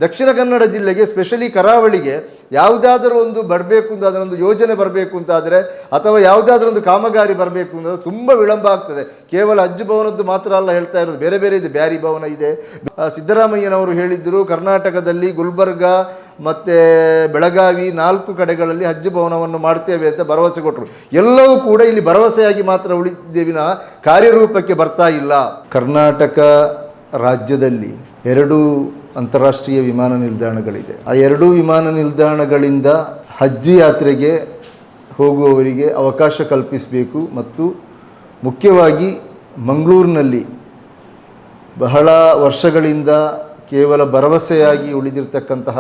ದಕ್ಷಿಣ ಕನ್ನಡ ಜಿಲ್ಲೆಗೆ, ಸ್ಪೆಷಲಿ ಕರಾವಳಿಗೆ ಯಾವುದಾದರೂ ಒಂದು ಬರಬೇಕು ಅಂತ, ಅದರೊಂದು ಯೋಜನೆ ಬರಬೇಕು ಅಂತಾದರೆ ಅಥವಾ ಯಾವುದಾದ್ರೂ ಒಂದು ಕಾಮಗಾರಿ ಬರಬೇಕು ಅಂತಂದರೆ ತುಂಬ ವಿಳಂಬ ಆಗ್ತದೆ. ಕೇವಲ ಹಜ್ ಭವನದ್ದು ಮಾತ್ರ ಅಲ್ಲ ಹೇಳ್ತಾ ಇರೋದು, ಬೇರೆ ಬೇರೆ ಇದೆ. ಬ್ಯಾರಿ ಭವನ ಇದೆ. ಸಿದ್ದರಾಮಯ್ಯನವರು ಹೇಳಿದರು, ಕರ್ನಾಟಕದಲ್ಲಿ ಗುಲ್ಬರ್ಗ ಮತ್ತು ಬೆಳಗಾವಿ 4 ಕಡೆಗಳಲ್ಲಿ ಹಜ್ ಭವನವನ್ನು ಮಾಡ್ತೇವೆ ಅಂತ ಭರವಸೆ ಕೊಟ್ಟರು. ಎಲ್ಲವೂ ಕೂಡ ಇಲ್ಲಿ ಭರವಸೆಯಾಗಿ ಮಾತ್ರ ಉಳಿದಿದ್ದೇವಿನ ಕಾರ್ಯರೂಪಕ್ಕೆ ಬರ್ತಾ ಇಲ್ಲ. ಕರ್ನಾಟಕ ರಾಜ್ಯದಲ್ಲಿ 2 ಅಂತಾರಾಷ್ಟ್ರೀಯ ವಿಮಾನ ನಿಲ್ದಾಣಗಳಿದೆ. ಆ 2 ವಿಮಾನ ನಿಲ್ದಾಣಗಳಿಂದ ಹಜ್ ಯಾತ್ರೆಗೆ ಹೋಗುವವರಿಗೆ ಅವಕಾಶ ಕಲ್ಪಿಸಬೇಕು. ಮತ್ತು ಮುಖ್ಯವಾಗಿ ಮಂಗಳೂರಿನಲ್ಲಿ ಬಹಳ ವರ್ಷಗಳಿಂದ ಕೇವಲ ಭರವಸೆಯಾಗಿ ಉಳಿದಿರ್ತಕ್ಕಂತಹ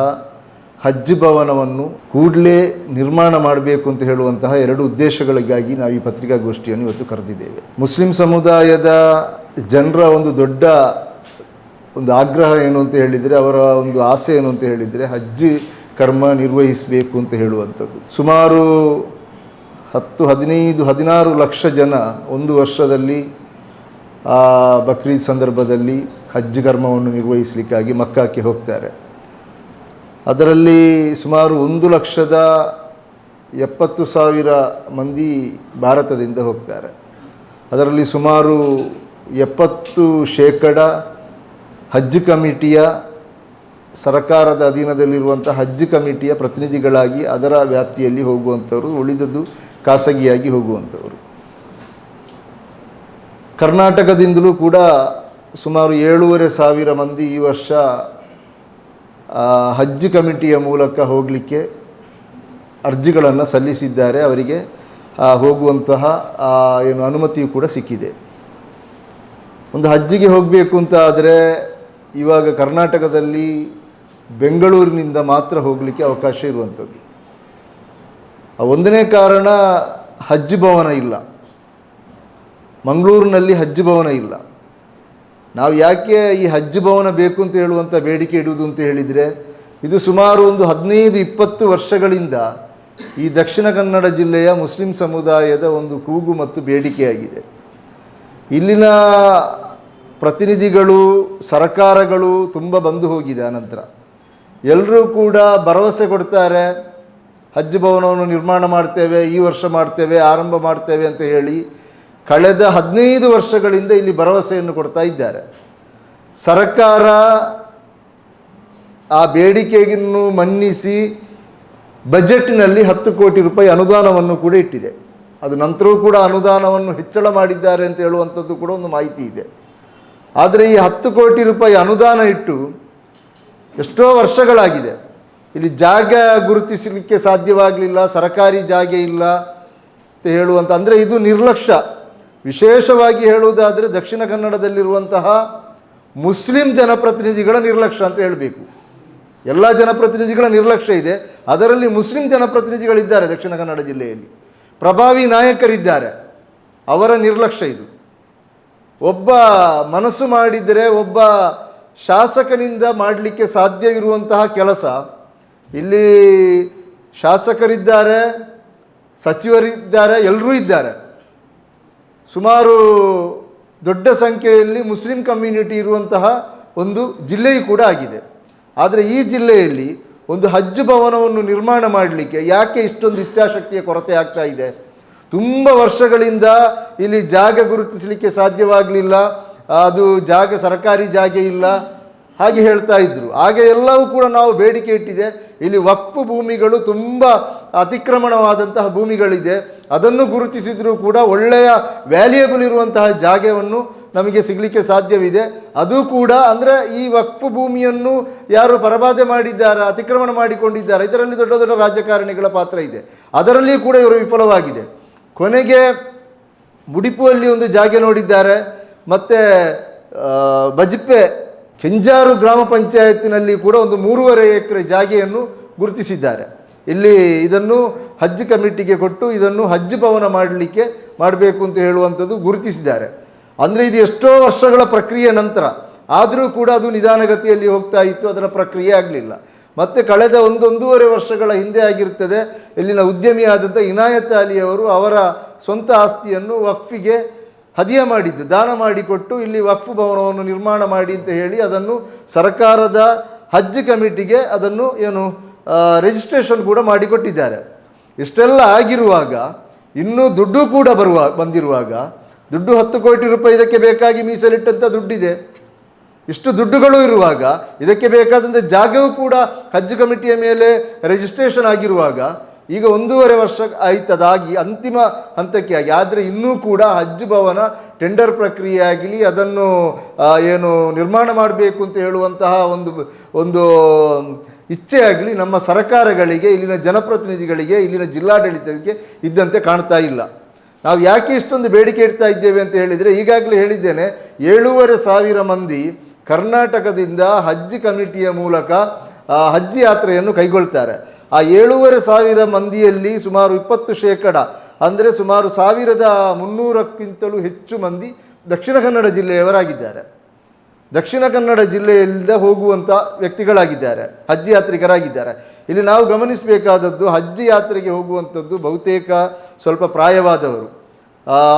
ಹಜ್ ಭವನವನ್ನು ಕೂಡಲೇ ನಿರ್ಮಾಣ ಮಾಡಬೇಕು ಅಂತ ಹೇಳುವಂತಹ 2 ಉದ್ದೇಶಗಳಿಗಾಗಿ ನಾವು ಈ ಪತ್ರಿಕಾಗೋಷ್ಠಿಯನ್ನು ಇವತ್ತು ಕರೆದಿದ್ದೇವೆ. ಮುಸ್ಲಿಂ ಸಮುದಾಯದ ಜನರ ಒಂದು ದೊಡ್ಡ ಆಗ್ರಹ ಏನು ಅಂತ ಹೇಳಿದರೆ, ಅವರ ಒಂದು ಆಸೆ ಏನು ಅಂತ ಹೇಳಿದರೆ, ಹಜ್ ಕರ್ಮ ನಿರ್ವಹಿಸಬೇಕು ಅಂತ ಹೇಳುವಂಥದ್ದು. ಸುಮಾರು 10, 15, 16 ಲಕ್ಷ ಜನ ಒಂದು ವರ್ಷದಲ್ಲಿ ಬಕ್ರೀದ್ ಸಂದರ್ಭದಲ್ಲಿ ಹಜ್ ಕರ್ಮವನ್ನು ನಿರ್ವಹಿಸಲಿಕ್ಕಾಗಿ ಮಕ್ಕಾಕ್ಕೆ ಹೋಗ್ತಾರೆ. ಅದರಲ್ಲಿ ಸುಮಾರು 1,70,000 ಮಂದಿ ಭಾರತದಿಂದ ಹೋಗ್ತಾರೆ. ಅದರಲ್ಲಿ ಸುಮಾರು 70% ಹಜ್ ಕಮಿಟಿಯ, ಸರ್ಕಾರದ ಅಧೀನದಲ್ಲಿರುವಂಥ ಹಜ್ ಕಮಿಟಿಯ ಪ್ರತಿನಿಧಿಗಳಾಗಿ ಅದರ ವ್ಯಾಪ್ತಿಯಲ್ಲಿ ಹೋಗುವಂಥವರು, ಉಳಿದದ್ದು ಖಾಸಗಿಯಾಗಿ ಹೋಗುವಂಥವರು. ಕರ್ನಾಟಕದಿಂದಲೂ ಕೂಡ ಸುಮಾರು 7,500 ಮಂದಿ ಈ ವರ್ಷ ಹಜ್ ಕಮಿಟಿಯ ಮೂಲಕ ಹೋಗಲಿಕ್ಕೆ ಅರ್ಜಿಗಳನ್ನು ಸಲ್ಲಿಸಿದ್ದಾರೆ. ಅವರಿಗೆ ಹೋಗುವಂತಹ ಏನು ಅನುಮತಿಯು ಕೂಡ ಸಿಕ್ಕಿದೆ. ಒಂದು ಹಜ್ಜಿಗೆ ಹೋಗಬೇಕು ಅಂತ ಆದರೆ ಇವಾಗ ಕರ್ನಾಟಕದಲ್ಲಿ ಬೆಂಗಳೂರಿನಿಂದ ಮಾತ್ರ ಹೋಗಲಿಕ್ಕೆ ಅವಕಾಶ ಇರುವಂಥದ್ದು. ಒಂದನೇ ಕಾರಣ, ಹಜ್ ಭವನ ಇಲ್ಲ. ಮಂಗಳೂರಿನಲ್ಲಿ ಹಜ್ ಭವನ ಇಲ್ಲ. ನಾವು ಯಾಕೆ ಈ ಹಜ್ ಭವನ ಬೇಕು ಅಂತ ಹೇಳುವಂಥ ಬೇಡಿಕೆ ಇಡುವುದು ಅಂತ ಹೇಳಿದರೆ, ಇದು ಸುಮಾರು ಒಂದು 15-20 ವರ್ಷಗಳಿಂದ ಈ ದಕ್ಷಿಣ ಕನ್ನಡ ಜಿಲ್ಲೆಯ ಮುಸ್ಲಿಂ ಸಮುದಾಯದ ಒಂದು ಕೂಗು ಮತ್ತು ಬೇಡಿಕೆಯಾಗಿದೆ. ಇಲ್ಲಿನ ಪ್ರತಿನಿಧಿಗಳು, ಸರ್ಕಾರಗಳು ತುಂಬ ಬಂದು ಹೋಗಿದೆ. ಅನಂತರ ಎಲ್ಲರೂ ಕೂಡ ಭರವಸೆ ಕೊಡ್ತಾರೆ, ಹಜ್ ಭವನವನ್ನು ನಿರ್ಮಾಣ ಮಾಡ್ತೇವೆ, ಈ ವರ್ಷ ಮಾಡ್ತೇವೆ, ಆರಂಭ ಮಾಡ್ತೇವೆ ಅಂತ ಹೇಳಿ ಕಳೆದ 15 ವರ್ಷಗಳಿಂದ ಇಲ್ಲಿ ಭರವಸೆಯನ್ನು ಕೊಡ್ತಾ ಇದ್ದಾರೆ. ಸರ್ಕಾರ ಆ ಬೇಡಿಕೆಯನ್ನು ಮನ್ನಿಸಿ ಬಜೆಟ್ನಲ್ಲಿ 10 ಕೋಟಿ ರೂಪಾಯಿ ಅನುದಾನವನ್ನು ಕೂಡ ಇಟ್ಟಿದೆ. ಅದು ನಂತರವೂ ಕೂಡ ಅನುದಾನವನ್ನು ಹೆಚ್ಚಳ ಮಾಡಿದ್ದಾರೆ ಅಂತ ಹೇಳುವಂಥದ್ದು ಕೂಡ ಒಂದು ಮಾಹಿತಿ ಇದೆ. ಆದರೆ ಈ 10 ಕೋಟಿ ರೂಪಾಯಿ ಅನುದಾನ ಇಟ್ಟು ಎಷ್ಟೋ ವರ್ಷಗಳಾಗಿದೆ. ಇಲ್ಲಿ ಜಾಗ ಗುರುತಿಸಲಿಕ್ಕೆ ಸಾಧ್ಯವಾಗಲಿಲ್ಲ, ಸರ್ಕಾರಿ ಜಾಗ ಇಲ್ಲ ಅಂತ ಹೇಳುವಂಥ, ಅಂದರೆ ಇದು ನಿರ್ಲಕ್ಷ್ಯ. ವಿಶೇಷವಾಗಿ ಹೇಳುವುದಾದರೆ ದಕ್ಷಿಣ ಕನ್ನಡದಲ್ಲಿರುವಂತಹ ಮುಸ್ಲಿಂ ಜನಪ್ರತಿನಿಧಿಗಳ ನಿರ್ಲಕ್ಷ್ಯ ಅಂತ ಹೇಳಬೇಕು. ಎಲ್ಲ ಜನಪ್ರತಿನಿಧಿಗಳ ನಿರ್ಲಕ್ಷ್ಯ ಇದೆ, ಅದರಲ್ಲಿ ಮುಸ್ಲಿಂ ಜನಪ್ರತಿನಿಧಿಗಳಿದ್ದಾರೆ ದಕ್ಷಿಣ ಕನ್ನಡ ಜಿಲ್ಲೆಯಲ್ಲಿ. ಪ್ರಭಾವಿ ನಾಯಕರಿದ್ದಾರೆ, ಅವರ ನಿರ್ಲಕ್ಷ್ಯ ಇದು. ಒಬ್ಬ ಮನಸ್ಸು ಮಾಡಿದರೆ ಒಬ್ಬ ಶಾಸಕನಿಂದ ಮಾಡಲಿಕ್ಕೆ ಸಾಧ್ಯವಿರುವಂತಹ ಕೆಲಸ ಇಲ್ಲಿ ಶಾಸಕರಿದ್ದಾರೆ, ಸಚಿವರಿದ್ದಾರೆ, ಎಲ್ಲರೂ ಇದ್ದಾರೆ. ಸುಮಾರು ದೊಡ್ಡ ಸಂಖ್ಯೆಯಲ್ಲಿ ಮುಸ್ಲಿಂ ಕಮ್ಯುನಿಟಿ ಇರುವಂತಹ ಒಂದು ಜಿಲ್ಲೆಯೂ ಕೂಡ ಆಗಿದೆ. ಆದರೆ ಈ ಜಿಲ್ಲೆಯಲ್ಲಿ ಒಂದು ಹಜ್ ಭವನವನ್ನು ನಿರ್ಮಾಣ ಮಾಡಲಿಕ್ಕೆ ಯಾಕೆ ಇಷ್ಟೊಂದು ಇಚ್ಛಾಶಕ್ತಿಯ ಕೊರತೆ ಆಗ್ತಾ ಇದೆ? ತುಂಬ ವರ್ಷಗಳಿಂದ ಇಲ್ಲಿ ಜಾಗ ಗುರುತಿಸಲಿಕ್ಕೆ ಸಾಧ್ಯವಾಗಲಿಲ್ಲ, ಅದು ಜಾಗ ಸರ್ಕಾರಿ ಜಾಗ ಇಲ್ಲ ಹಾಗೆ ಹೇಳ್ತಾ ಇದ್ದರು. ಹಾಗೆ ಎಲ್ಲವೂ ಕೂಡ ನಾವು ಬೇಡಿಕೆ ಇಟ್ಟಿದೆ. ಇಲ್ಲಿ ವಕ್ಫ್ ಭೂಮಿಗಳು ತುಂಬ ಅತಿಕ್ರಮಣವಾದಂತಹ ಭೂಮಿಗಳಿದೆ, ಅದನ್ನು ಗುರುತಿಸಿದರೂ ಕೂಡ ಒಳ್ಳೆಯ ವ್ಯಾಲ್ಯೂಯಬಲ್ ಇರುವಂತಹ ಜಾಗವನ್ನು ನಮಗೆ ಸಿಗಲಿಕ್ಕೆ ಸಾಧ್ಯವಿದೆ. ಅದು ಕೂಡ ಅಂದರೆ ಈ ವಕ್ಫ್ ಭೂಮಿಯನ್ನು ಯಾರು ಪರಬಾಧೆ ಮಾಡಿದ್ದಾರೆ, ಅತಿಕ್ರಮಣ ಮಾಡಿಕೊಂಡಿದ್ದಾರೆ, ಇದರಲ್ಲಿ ದೊಡ್ಡ ದೊಡ್ಡ ರಾಜಕಾರಣಿಗಳ ಪಾತ್ರ ಇದೆ. ಅದರಲ್ಲಿಯೂ ಕೂಡ ಇವರು ವಿಫಲವಾಗಿದೆ. ಕೊನೆಗೆ ಮುಡಿಪುವಲ್ಲಿ ಒಂದು ಜಾಗ ನೋಡಿದ್ದಾರೆ, ಮತ್ತು ಬಜ್ಪೆ ಕೆಂಜಾರು ಗ್ರಾಮ ಪಂಚಾಯತಿನಲ್ಲಿ ಕೂಡ ಒಂದು 3.5 ಎಕರೆ ಜಾಗೆಯನ್ನು ಗುರುತಿಸಿದ್ದಾರೆ. ಇಲ್ಲಿ ಇದನ್ನು ಹಜ್ ಕಮಿಟಿಗೆ ಕೊಟ್ಟು ಇದನ್ನು ಹಜ್ ಭವನ ಮಾಡಬೇಕು ಅಂತ ಹೇಳುವಂಥದ್ದು ಗುರುತಿಸಿದ್ದಾರೆ. ಅಂದರೆ ಇದು ಎಷ್ಟೋ ವರ್ಷಗಳ ಪ್ರಕ್ರಿಯೆ ನಂತರ ಆದರೂ ಕೂಡ ಅದು ನಿಧಾನಗತಿಯಲ್ಲಿ ಹೋಗ್ತಾ ಇತ್ತು, ಅದರ ಪ್ರಕ್ರಿಯೆ ಆಗಲಿಲ್ಲ. ಮತ್ತು ಕಳೆದ 1-1.5 ವರ್ಷಗಳ ಹಿಂದೆ ಆಗಿರ್ತದೆ, ಇಲ್ಲಿನ ಉದ್ಯಮಿಯಾದಂಥ ಇನಾಯತ್ ಅಲಿಯವರು ಅವರ ಸ್ವಂತ ಆಸ್ತಿಯನ್ನು ವಕ್ಫಿಗೆ ಹದಿಯ ಮಾಡಿದ್ದು, ದಾನ ಮಾಡಿಕೊಟ್ಟು ಇಲ್ಲಿ ವಕ್ಫ್ ಭವನವನ್ನು ನಿರ್ಮಾಣ ಮಾಡಿ ಅಂತ ಹೇಳಿ ಅದನ್ನು ಸರ್ಕಾರದ ಹಜ್ ಕಮಿಟಿಗೆ ಅದನ್ನು ರಿಜಿಸ್ಟ್ರೇಷನ್ ಕೂಡ ಮಾಡಿಕೊಟ್ಟಿದ್ದಾರೆ. ಇಷ್ಟೆಲ್ಲ ಆಗಿರುವಾಗ ಇನ್ನೂ ದುಡ್ಡು ಕೂಡ ಬಂದಿರುವಾಗ ದುಡ್ಡು 10 ಕೋಟಿ ರೂಪಾಯಿ ಇದಕ್ಕೆ ಬೇಕಾಗಿ ಮೀಸಲಿಟ್ಟಂಥ ದುಡ್ಡಿದೆ. ಇಷ್ಟು ದುಡ್ಡುಗಳು ಇರುವಾಗ ಇದಕ್ಕೆ ಬೇಕಾದಂಥ ಜಾಗವೂ ಕೂಡ ಹಜ್ ಕಮಿಟಿಯ ಮೇಲೆ ರಿಜಿಸ್ಟ್ರೇಷನ್ ಆಗಿರುವಾಗ ಈಗ 1.5 ವರ್ಷ ಆಯ್ತದಾಗಿ ಅಂತಿಮ ಹಂತಕ್ಕೆ ಆಗಿ, ಆದರೆ ಇನ್ನೂ ಕೂಡ ಹಜ್ ಭವನ ಟೆಂಡರ್ ಪ್ರಕ್ರಿಯೆ ಆಗಲಿ ಅದನ್ನು ನಿರ್ಮಾಣ ಮಾಡಬೇಕು ಅಂತ ಹೇಳುವಂತಹ ಒಂದು ಇಚ್ಛೆ ಆಗಲಿ ನಮ್ಮ ಸರ್ಕಾರಗಳಿಗೆ, ಇಲ್ಲಿನ ಜನಪ್ರತಿನಿಧಿಗಳಿಗೆ, ಇಲ್ಲಿನ ಜಿಲ್ಲಾಡಳಿತಕ್ಕೆ ಇದ್ದಂತೆ ಕಾಣ್ತಾ ಇಲ್ಲ. ನಾವು ಯಾಕೆ ಇಷ್ಟೊಂದು ಬೇಡಿಕೆ ಇಡ್ತಾ ಇದ್ದೇವೆ ಅಂತ ಹೇಳಿದರೆ, ಈಗಾಗಲೇ ಹೇಳಿದ್ದೇನೆ, 7,500 ಮಂದಿ ಕರ್ನಾಟಕದಿಂದ ಹಜ್ ಕಮಿಟಿಯ ಮೂಲಕ ಹಜ್ ಯಾತ್ರೆಯನ್ನು ಕೈಗೊಳ್ತಾರೆ. ಆ 7,500 ಮಂದಿಯಲ್ಲಿ ಸುಮಾರು 20% ಅಂದರೆ ಸುಮಾರು 1,300ಕ್ಕಿಂತಲೂ ಹೆಚ್ಚು ಮಂದಿ ದಕ್ಷಿಣ ಕನ್ನಡ ಜಿಲ್ಲೆಯವರಾಗಿದ್ದಾರೆ. ದಕ್ಷಿಣ ಕನ್ನಡ ಜಿಲ್ಲೆಯಿಂದ ಹೋಗುವಂಥ ವ್ಯಕ್ತಿಗಳಾಗಿದ್ದಾರೆ, ಹಜ್ ಯಾತ್ರಿಕರಾಗಿದ್ದಾರೆ. ಇಲ್ಲಿ ನಾವು ಗಮನಿಸಬೇಕಾದದ್ದು, ಹಜ್ ಯಾತ್ರೆಗೆ ಹೋಗುವಂಥದ್ದು ಬಹುತೇಕ ಸ್ವಲ್ಪ ಪ್ರಾಯವಾದವರು,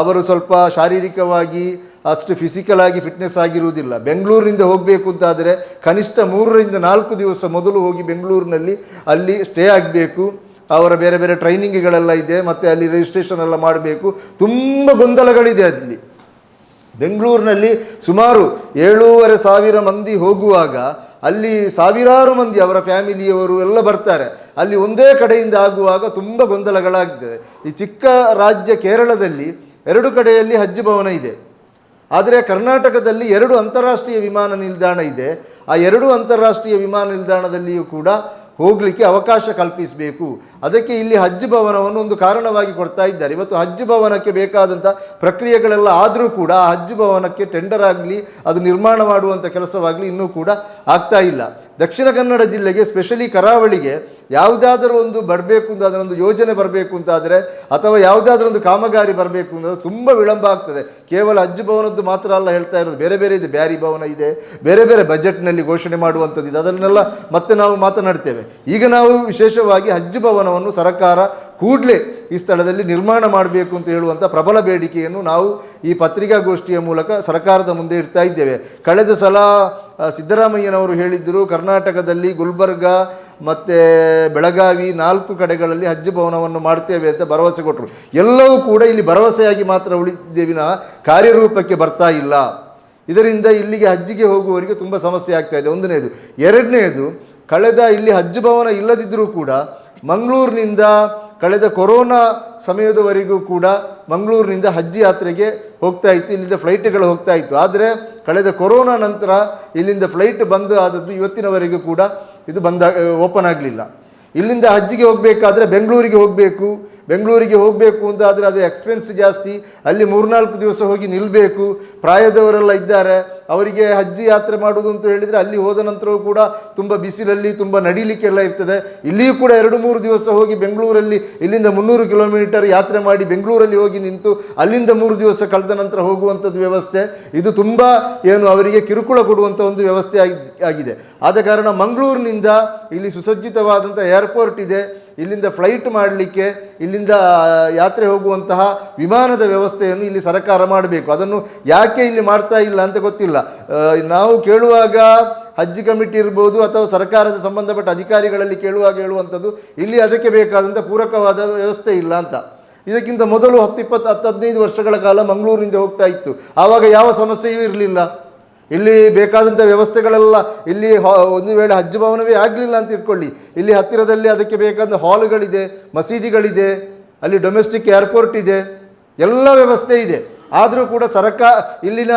ಅವರು ಸ್ವಲ್ಪ ಶಾರೀರಿಕವಾಗಿ ಅಷ್ಟು ಫಿಸಿಕಲ್ ಆಗಿ ಫಿಟ್ನೆಸ್ ಆಗಿರುವುದಿಲ್ಲ. ಬೆಂಗಳೂರಿನಿಂದ ಹೋಗಬೇಕು ಅಂತಾದರೆ ಕನಿಷ್ಠ 3 ರಿಂದ 4 ದಿವಸ ಮೊದಲು ಹೋಗಿ ಬೆಂಗಳೂರಿನಲ್ಲಿ ಅಲ್ಲಿ ಸ್ಟೇ ಆಗಬೇಕು. ಅವರ ಬೇರೆ ಬೇರೆ ಟ್ರೈನಿಂಗ್ಗಳೆಲ್ಲ ಇದೆ, ಮತ್ತು ಅಲ್ಲಿ ರಿಜಿಸ್ಟ್ರೇಷನ್ ಎಲ್ಲ ಮಾಡಬೇಕು. ತುಂಬ ಗೊಂದಲಗಳಿದೆ ಅಲ್ಲಿ. ಬೆಂಗಳೂರಿನಲ್ಲಿ ಸುಮಾರು 7,500 ಮಂದಿ ಹೋಗುವಾಗ ಅಲ್ಲಿ ಸಾವಿರಾರು ಮಂದಿ ಅವರ ಫ್ಯಾಮಿಲಿಯವರು ಎಲ್ಲ ಬರ್ತಾರೆ. ಅಲ್ಲಿ ಒಂದೇ ಕಡೆಯಿಂದ ಆಗುವಾಗ ತುಂಬ ಗೊಂದಲಗಳಾಗ್ತದೆ. ಈ ಚಿಕ್ಕ ರಾಜ್ಯ ಕೇರಳದಲ್ಲಿ 2 ಕಡೆಯಲ್ಲಿ ಹಜ್ ಭವನ ಇದೆ, ಆದರೆ ಕರ್ನಾಟಕದಲ್ಲಿ 2 ಅಂತಾರಾಷ್ಟ್ರೀಯ ವಿಮಾನ ನಿಲ್ದಾಣ ಇದೆ. ಆ 2 ಅಂತಾರಾಷ್ಟ್ರೀಯ ವಿಮಾನ ನಿಲ್ದಾಣದಲ್ಲಿಯೂ ಕೂಡ ಹೋಗಲಿಕ್ಕೆ ಅವಕಾಶ ಕಲ್ಪಿಸಬೇಕು. ಅದಕ್ಕೆ ಇಲ್ಲಿ ಹಜ್ ಭವನವನ್ನು ಒಂದು ಕಾರಣವಾಗಿ ಕೊಡ್ತಾ ಇದ್ದಾರೆ. ಇವತ್ತು ಹಜ್ ಭವನಕ್ಕೆ ಬೇಕಾದಂಥ ಪ್ರಕ್ರಿಯೆಗಳೆಲ್ಲ ಆದರೂ ಕೂಡ ಆ ಹಜ್ ಭವನಕ್ಕೆ ಟೆಂಡರ್ ಆಗಲಿ ಅದು ನಿರ್ಮಾಣ ಮಾಡುವಂಥ ಕೆಲಸವಾಗಲಿ ಇನ್ನೂ ಕೂಡ ಆಗ್ತಾ ಇಲ್ಲ. ದಕ್ಷಿಣ ಕನ್ನಡ ಜಿಲ್ಲೆಗೆ, ಸ್ಪೆಷಲಿ ಕರಾವಳಿಗೆ ಯಾವುದಾದರೂ ಒಂದು ಬರಬೇಕು ಅಂತ, ಅದರೊಂದು ಯೋಜನೆ ಬರಬೇಕು ಅಂತಾದರೆ ಅಥವಾ ಯಾವುದಾದ್ರೂ ಒಂದು ಕಾಮಗಾರಿ ಬರಬೇಕು ಅಂತಂದರೆ ತುಂಬ ವಿಳಂಬ ಆಗ್ತದೆ. ಕೇವಲ ಹಜ್ ಭವನದ್ದು ಮಾತ್ರ ಅಲ್ಲ ಹೇಳ್ತಾ ಇರೋದು, ಬೇರೆ ಬೇರೆ ಇದೆ, ಬ್ಯಾರಿ ಭವನ ಇದೆ, ಬೇರೆ ಬೇರೆ ಬಜೆಟ್ನಲ್ಲಿ ಘೋಷಣೆ ಮಾಡುವಂಥದ್ದು ಇದೆ, ಅದನ್ನೆಲ್ಲ ಮತ್ತೆ ನಾವು ಮಾತನಾಡ್ತೇವೆ. ಈಗ ನಾವು ವಿಶೇಷವಾಗಿ ಹಜ್ ಭವನವನ್ನು ಸರ್ಕಾರ ಕೂಡಲೇ ಈ ಸ್ಥಳದಲ್ಲಿ ನಿರ್ಮಾಣ ಮಾಡಬೇಕು ಅಂತ ಹೇಳುವಂಥ ಪ್ರಬಲ ಬೇಡಿಕೆಯನ್ನು ನಾವು ಈ ಪತ್ರಿಕಾಗೋಷ್ಠಿಯ ಮೂಲಕ ಸರ್ಕಾರದ ಮುಂದೆ ಇಡ್ತಾ ಇದ್ದೇವೆ. ಕಳೆದ ಸಲ ಸಿದ್ದರಾಮಯ್ಯನವರು ಹೇಳಿದ್ದರು, ಕರ್ನಾಟಕದಲ್ಲಿ ಗುಲ್ಬರ್ಗ ಮತ್ತು ಬೆಳಗಾವಿ 4 ಕಡೆಗಳಲ್ಲಿ ಹಜ್ ಭವನವನ್ನು ಮಾಡ್ತೇವೆ ಅಂತ ಭರವಸೆ ಕೊಟ್ಟರು. ಎಲ್ಲವೂ ಕೂಡ ಇಲ್ಲಿ ಭರವಸೆಯಾಗಿ ಮಾತ್ರ ಉಳಿದೇವಿನ ಕಾರ್ಯರೂಪಕ್ಕೆ ಬರ್ತಾ ಇಲ್ಲ. ಇದರಿಂದ ಇಲ್ಲಿಗೆ ಹಜ್ಜಿಗೆ ಹೋಗುವವರಿಗೆ ತುಂಬ ಸಮಸ್ಯೆ ಆಗ್ತಾ ಇದೆ, 1ನೇದು. 2ನೇದು, ಕಳೆದ ಇಲ್ಲಿ ಹಜ್ ಭವನ ಇಲ್ಲದಿದ್ದರೂ ಕೂಡ ಮಂಗಳೂರಿನಿಂದ ಕಳೆದ ಕೊರೋನಾ ಸಮಯದವರೆಗೂ ಕೂಡ ಮಂಗಳೂರಿನಿಂದ ಹಜ್ ಯಾತ್ರೆಗೆ ಹೋಗ್ತಾ ಇತ್ತು, ಇಲ್ಲಿಂದ ಫ್ಲೈಟ್ಗಳು ಹೋಗ್ತಾ ಇತ್ತು. ಆದರೆ ಕಳೆದ ಕೊರೋನಾ ನಂತರ ಇಲ್ಲಿಂದ ಫ್ಲೈಟ್ ಬಂದ್ ಆದದ್ದು ಇವತ್ತಿನವರೆಗೂ ಕೂಡ ಇದು ಓಪನ್ ಆಗಲಿಲ್ಲ. ಇಲ್ಲಿಂದ ಹಜ್ಜಿಗೆ ಹೋಗಬೇಕಾದ್ರೆ ಬೆಂಗಳೂರಿಗೆ ಹೋಗಬೇಕು ಅಂತ ಆದರೆ ಅದು ಎಕ್ಸ್ಪೆನ್ಸ್ ಜಾಸ್ತಿ. ಅಲ್ಲಿ 3-4 ದಿವಸ ಹೋಗಿ ನಿಲ್ಲಬೇಕು. ಪ್ರಾಯದವರೆಲ್ಲ ಇದ್ದಾರೆ, ಅವರಿಗೆ ಹಜ್ ಯಾತ್ರೆ ಮಾಡುವುದು ಅಂತ ಹೇಳಿದರೆ ಅಲ್ಲಿ ಹೋದ ನಂತರವೂ ಕೂಡ ತುಂಬ ಬಿಸಿಲಲ್ಲಿ ತುಂಬ ನಡಿಲಿಕ್ಕೆಲ್ಲ ಇರ್ತದೆ. ಇಲ್ಲಿಯೂ ಕೂಡ 2-3 ದಿವಸ ಹೋಗಿ ಬೆಂಗಳೂರಲ್ಲಿ ಇಲ್ಲಿಂದ 300 ಕಿಲೋಮೀಟರ್ ಯಾತ್ರೆ ಮಾಡಿ ಬೆಂಗಳೂರಲ್ಲಿ ಹೋಗಿ ನಿಂತು ಅಲ್ಲಿಂದ 3 ದಿವಸ ಕಳೆದ ನಂತರ ಹೋಗುವಂಥದ್ದು ವ್ಯವಸ್ಥೆ, ಇದು ತುಂಬ ಅವರಿಗೆ ಕಿರುಕುಳ ಕೊಡುವಂಥ ಒಂದು ವ್ಯವಸ್ಥೆ ಆಗಿದೆ. ಆದ ಕಾರಣ ಮಂಗಳೂರಿನಿಂದ ಇಲ್ಲಿ ಸುಸಜ್ಜಿತವಾದಂಥ ಏರ್ಪೋರ್ಟ್ ಇದೆ, ಇಲ್ಲಿಂದ ಫ್ಲೈಟ್ ಮಾಡಲಿಕ್ಕೆ, ಇಲ್ಲಿಂದ ಯಾತ್ರೆ ಹೋಗುವಂತಹ ವಿಮಾನದ ವ್ಯವಸ್ಥೆಯನ್ನು ಇಲ್ಲಿ ಸರ್ಕಾರ ಮಾಡಬೇಕು. ಅದನ್ನು ಯಾಕೆ ಇಲ್ಲಿ ಮಾಡ್ತಾ ಇಲ್ಲ ಅಂತ ಗೊತ್ತಿಲ್ಲ. ನಾವು ಕೇಳುವಾಗ ಹಜ್ ಕಮಿಟಿ ಇರ್ಬೋದು ಅಥವಾ ಸರ್ಕಾರದ ಸಂಬಂಧಪಟ್ಟ ಅಧಿಕಾರಿಗಳಲ್ಲಿ ಕೇಳುವಾಗ ಹೇಳುವಂಥದ್ದು ಇಲ್ಲಿ ಅದಕ್ಕೆ ಬೇಕಾದಂಥ ಪೂರಕವಾದ ವ್ಯವಸ್ಥೆ ಇಲ್ಲ ಅಂತ. ಇದಕ್ಕಿಂತ ಮೊದಲು 10-15 ವರ್ಷಗಳ ಕಾಲ ಮಂಗಳೂರಿನಿಂದ ಹೋಗ್ತಾ ಇತ್ತು, ಆವಾಗ ಯಾವ ಸಮಸ್ಯೆಯೂ ಇರಲಿಲ್ಲ. ಇಲ್ಲಿ ಬೇಕಾದಂಥ ವ್ಯವಸ್ಥೆಗಳೆಲ್ಲ ಇಲ್ಲಿ ಒಂದು ವೇಳೆ ಹಜ್ ಭವನವೇ ಆಗಲಿಲ್ಲ ಅಂತ ಇಟ್ಕೊಳ್ಳಿ, ಇಲ್ಲಿ ಹತ್ತಿರದಲ್ಲಿ ಅದಕ್ಕೆ ಬೇಕಾದ ಹಾಲ್ಗಳಿದೆ, ಮಸೀದಿಗಳಿದೆ, ಅಲ್ಲಿ ಡೊಮೆಸ್ಟಿಕ್ ಏರ್ಪೋರ್ಟ್ ಇದೆ, ಎಲ್ಲ ವ್ಯವಸ್ಥೆ ಇದೆ. ಆದರೂ ಕೂಡ ಇಲ್ಲಿನ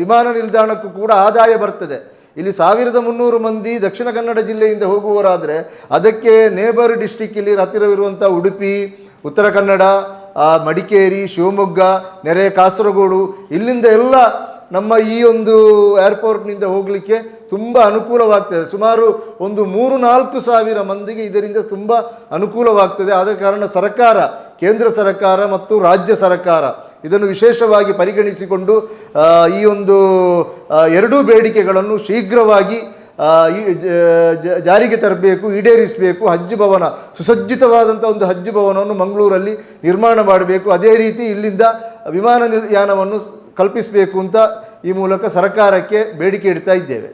ವಿಮಾನ ನಿಲ್ದಾಣಕ್ಕೂ ಕೂಡ ಆದಾಯ ಬರ್ತದೆ. ಇಲ್ಲಿ 1,300 ಮಂದಿ ದಕ್ಷಿಣ ಕನ್ನಡ ಜಿಲ್ಲೆಯಿಂದ ಹೋಗುವವರಾದರೆ ಅದಕ್ಕೆ ನೇಬರ್ ಡಿಸ್ಟಿಕ್ ಇಲ್ಲಿ ಹತ್ತಿರವಿರುವಂಥ ಉಡುಪಿ, ಉತ್ತರ ಕನ್ನಡ, ಮಡಿಕೇರಿ, ಶಿವಮೊಗ್ಗ, ನೆರೆ ಕಾಸರಗೋಡು, ಇಲ್ಲಿಂದ ಎಲ್ಲ ನಮ್ಮ ಈ ಒಂದು ಏರ್ಪೋರ್ಟ್ನಿಂದ ಹೋಗಲಿಕ್ಕೆ ತುಂಬ ಅನುಕೂಲವಾಗ್ತದೆ. ಸುಮಾರು ಒಂದು 3-4 ಸಾವಿರ ಮಂದಿಗೆ ಇದರಿಂದ ತುಂಬ ಅನುಕೂಲವಾಗ್ತದೆ. ಆದ ಕಾರಣ ಕೇಂದ್ರ ಸರ್ಕಾರ ಮತ್ತು ರಾಜ್ಯ ಸರ್ಕಾರ ಇದನ್ನು ವಿಶೇಷವಾಗಿ ಪರಿಗಣಿಸಿಕೊಂಡು ಈ ಒಂದು 2 ಬೇಡಿಕೆಗಳನ್ನು ಶೀಘ್ರವಾಗಿ ಜಾರಿಗೆ ತರಬೇಕು, ಈಡೇರಿಸಬೇಕು. ಹಜ್ ಭವನ, ಸುಸಜ್ಜಿತವಾದಂಥ ಒಂದು ಹಜ್ ಭವನವನ್ನು ಮಂಗಳೂರಲ್ಲಿ ನಿರ್ಮಾಣ ಮಾಡಬೇಕು. ಅದೇ ರೀತಿ ಇಲ್ಲಿಂದ ವಿಮಾನಯಾನವನ್ನು ಕಲ್ಪಿಸಬೇಕು ಅಂತ ಈ ಮೂಲಕ ಸರ್ಕಾರಕ್ಕೆ ಬೇಡಿಕೆ ಇಡ್ತಾ ಇದ್ದೇವೆ.